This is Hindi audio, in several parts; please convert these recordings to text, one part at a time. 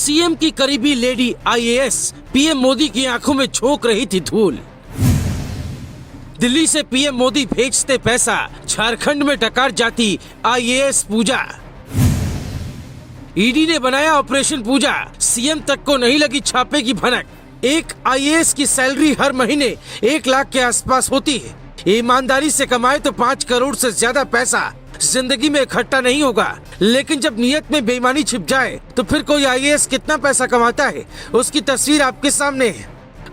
सीएम की करीबी लेडी आईएएस पीएम मोदी की आंखों में झोंक रही थी धूल। दिल्ली से पीएम मोदी भेजते पैसा, झारखंड में डकार जाती आईएएस पूजा। ईडी ने बनाया ऑपरेशन पूजा, सीएम तक को नहीं लगी छापे की भनक। एक आईएएस की सैलरी हर महीने 1 लाख के आसपास होती है। ईमानदारी से कमाए तो 5 करोड़ से ज्यादा पैसा जिंदगी में इकट्ठा नहीं होगा, लेकिन जब नियत में बेईमानी छिप जाए तो फिर कोई आईएएस कितना पैसा कमाता है उसकी तस्वीर आपके सामने है।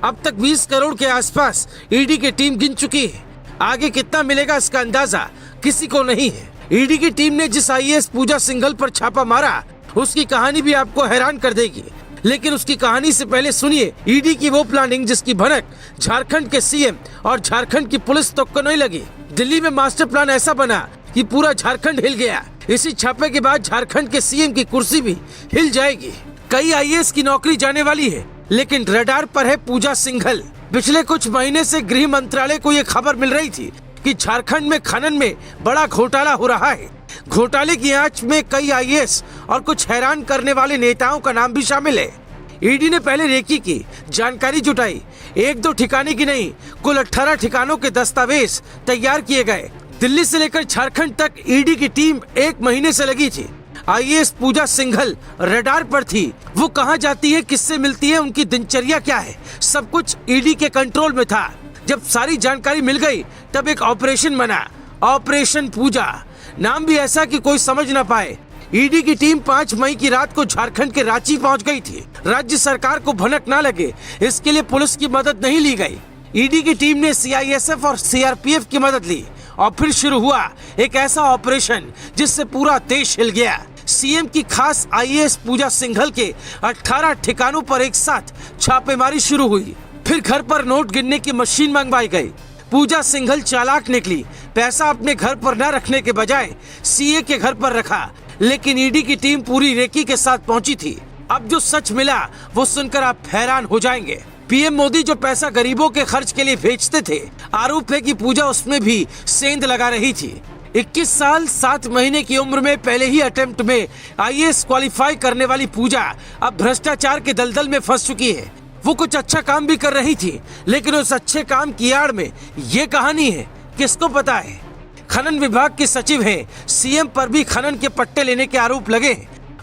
अब तक 20 करोड़ के आसपास ईडी की टीम गिन चुकी है। आगे कितना मिलेगा इसका अंदाजा किसी को नहीं है। ईडी की टीम ने जिस आईएएस पूजा सिंघल पर छापा मारा उसकी कहानी भी आपको हैरान कर देगी, लेकिन उसकी कहानी से पहले सुनिए ईडी की वो प्लानिंग जिसकी भनक झारखंड के सीएम और झारखंड की पुलिस तक को नहीं लगी। दिल्ली में मास्टर प्लान ऐसा बना कि पूरा झारखंड हिल गया। इसी छापे के बाद झारखंड के सीएम की कुर्सी भी हिल जाएगी। कई आईएएस की नौकरी जाने वाली है, लेकिन रडार पर है पूजा सिंघल। पिछले कुछ महीने से गृह मंत्रालय को ये खबर मिल रही थी कि झारखंड में खनन में बड़ा घोटाला हो रहा है। घोटाले की आंच में कई आईएएस और कुछ हैरान करने वाले नेताओं का नाम भी शामिल है। ईडी ने पहले रेकी की जानकारी जुटाई। 1-2 ठिकाने की नहीं, कुल 18 ठिकानों के दस्तावेज तैयार किए गए। दिल्ली से लेकर झारखंड तक ईडी की टीम 1 महीने से लगी थी। आईएएस पूजा सिंघल रडार पर थी। वो कहां जाती है, किससे मिलती है, उनकी दिनचर्या क्या है, सब कुछ ईडी के कंट्रोल में था। जब सारी जानकारी मिल गई तब एक ऑपरेशन बना, ऑपरेशन पूजा। नाम भी ऐसा कि कोई समझ न पाए। ईडी की टीम 5 मई की रात को झारखंड के रांची पहुंच गई थी। राज्य सरकार को भनक न लगे इसके लिए पुलिस की मदद नहीं ली गई। ईडी की टीम ने सीआईएसएफ और सीआरपीएफ की मदद ली और फिर शुरू हुआ एक ऐसा ऑपरेशन जिससे पूरा देश हिल गया। सीएम की खास आईएएस पूजा सिंघल के 18 ठिकानों पर एक साथ छापेमारी शुरू हुई। फिर घर पर नोट गिनने की मशीन मंगवाई गई। पूजा सिंघल चालाक निकली। पैसा अपने घर पर न रखने के बजाय सीए के घर पर रखा, लेकिन ईडी की टीम पूरी रेकी के साथ पहुंची थी। अब जो सच मिला वो सुनकर आप हैरान हो जाएंगे। पीएम मोदी जो पैसा गरीबों के खर्च के लिए भेजते थे, आरोप है कि पूजा उसमें भी सेंध लगा रही थी। 21 साल 7 महीने की उम्र में पहले ही अटेम्प्ट में आईएएस क्वालिफाई करने वाली पूजा अब भ्रष्टाचार के दलदल में फंस चुकी है। वो कुछ अच्छा काम भी कर रही थी, लेकिन उस अच्छे काम की आड़ में ये कहानी है, किसको पता है। खनन विभाग के सचिव हैं, सीएम पर भी खनन के पट्टे लेने के आरोप लगे।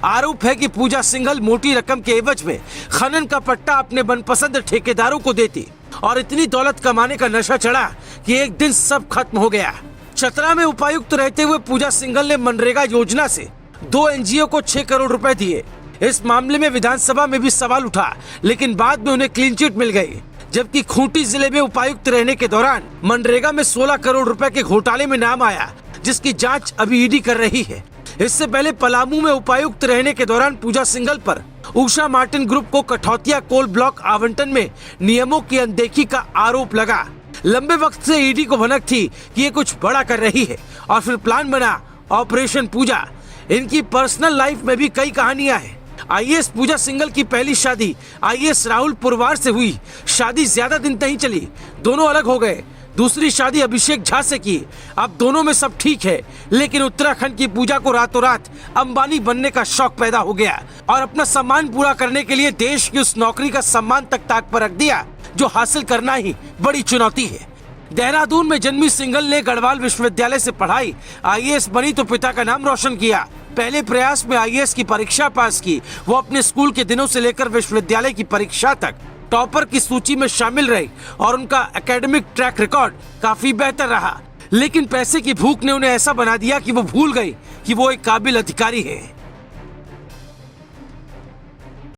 आरोप है कि पूजा सिंघल मोटी रकम के एवज में खनन का पट्टा अपने मनपसंद ठेकेदारों को देती और इतनी दौलत कमाने का नशा चढ़ा कि एक दिन सब खत्म हो गया। चतरा में उपायुक्त रहते हुए पूजा सिंघल ने मनरेगा योजना से 2 एनजीओ को 6 करोड़ रुपए दिए। इस मामले में विधानसभा में भी सवाल उठा, लेकिन बाद में उन्हें क्लीन चिट मिल गई। जबकि खूंटी जिले में उपायुक्त रहने के दौरान मनरेगा में 16 करोड़ रुपए के घोटाले में नाम आया, जिसकी जांच अभी ईडी कर रही है। इससे पहले पलामू में उपायुक्त रहने के दौरान पूजा सिंघल पर उषा मार्टिन ग्रुप को कठौतिया कोल ब्लॉक आवंटन में नियमों की अनदेखी का आरोप लगा। लंबे वक्त से ईडी को भनक थी कि ये कुछ बड़ा कर रही है और फिर प्लान बना ऑपरेशन पूजा। इनकी पर्सनल लाइफ में भी कई कहानियां हैं। आईएएस पूजा सिंघल की पहली शादी आईएएस राहुल पुरवार से हुई। शादी ज्यादा दिन नहीं चली, दोनों अलग हो गए। दूसरी शादी अभिषेक झा से की। अब दोनों में सब ठीक है, लेकिन उत्तराखंड की पूजा को रातों रात अंबानी बनने का शौक पैदा हो गया और अपना सम्मान पूरा करने के लिए देश की उस नौकरी का सम्मान तक ताक पर रख दिया जो हासिल करना ही बड़ी चुनौती है। देहरादून में जन्मी सिंघल ने गढ़वाल विश्वविद्यालय से पढ़ाई, आईएएस बनी तो पिता का नाम रोशन किया। पहले प्रयास में आईएएस की परीक्षा पास की। वो अपने स्कूल के दिनों से लेकर विश्वविद्यालय की परीक्षा तक टॉपर की सूची में शामिल रही और उनका एकेडमिक ट्रैक रिकॉर्ड काफी बेहतर रहा। लेकिन पैसे की भूख ने उन्हें ऐसा बना दिया कि वो भूल गई कि वो एक काबिल अधिकारी है।